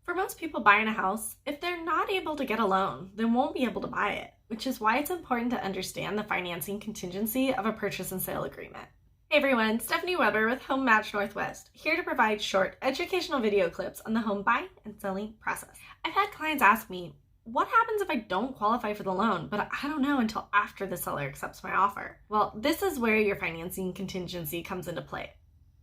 For most people buying a house, if they're not able to get a loan, they won't be able to buy it, which is why it's important to understand the financing contingency of a purchase and sale agreement. Hey everyone, Stephanie Weber with Home Match Northwest, here to provide short educational video clips on the home buying and selling process. I've had clients ask me, what happens if I don't qualify for the loan, but I don't know until after the seller accepts my offer? Well, this is where your financing contingency comes into play.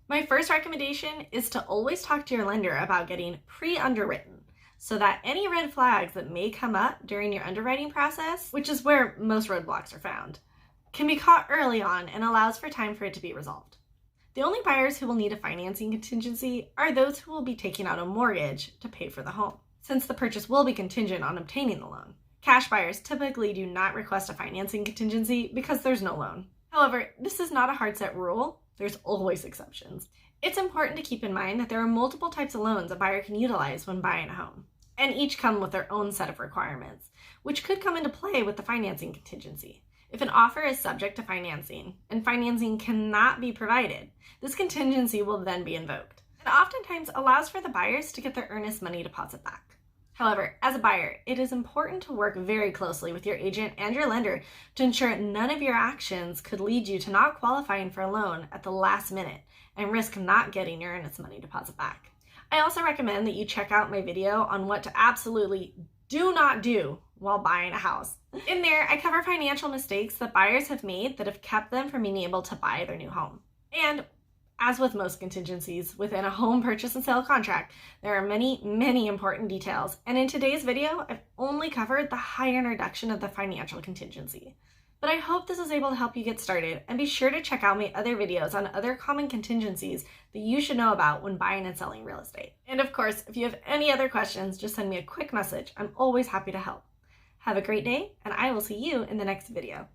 My first recommendation is to always talk to your lender about getting pre-underwritten so that any red flags that may come up during your underwriting process, which is where most roadblocks are found, can be caught early on and allows for time for it to be resolved. The only buyers who will need a financing contingency are those who will be taking out a mortgage to pay for the home, since the purchase will be contingent on obtaining the loan. Cash buyers typically do not request a financing contingency because there's no loan. However, this is not a hard set rule. There's always exceptions. It's important to keep in mind that there are multiple types of loans a buyer can utilize when buying a home, and each come with their own set of requirements, which could come into play with the financing contingency. If an offer is subject to financing and financing cannot be provided, this contingency will then be invoked, and oftentimes allows for the buyers to get their earnest money deposit back. However, as a buyer, it is important to work very closely with your agent and your lender to ensure none of your actions could lead you to not qualifying for a loan at the last minute and risk not getting your earnest money deposit back. I also recommend that you check out my video on what to absolutely do not do while buying a house. In there, I cover financial mistakes that buyers have made that have kept them from being able to buy their new home. And as with most contingencies within a home purchase and sale contract, there are many important details. And in today's video, I've only covered the high introduction of the financial contingency. But I hope this is able to help you get started, and be sure to check out my other videos on other common contingencies that you should know about when buying and selling real estate. And of course, if you have any other questions, just send me a quick message. I'm always happy to help. Have a great day, and I will see you in the next video.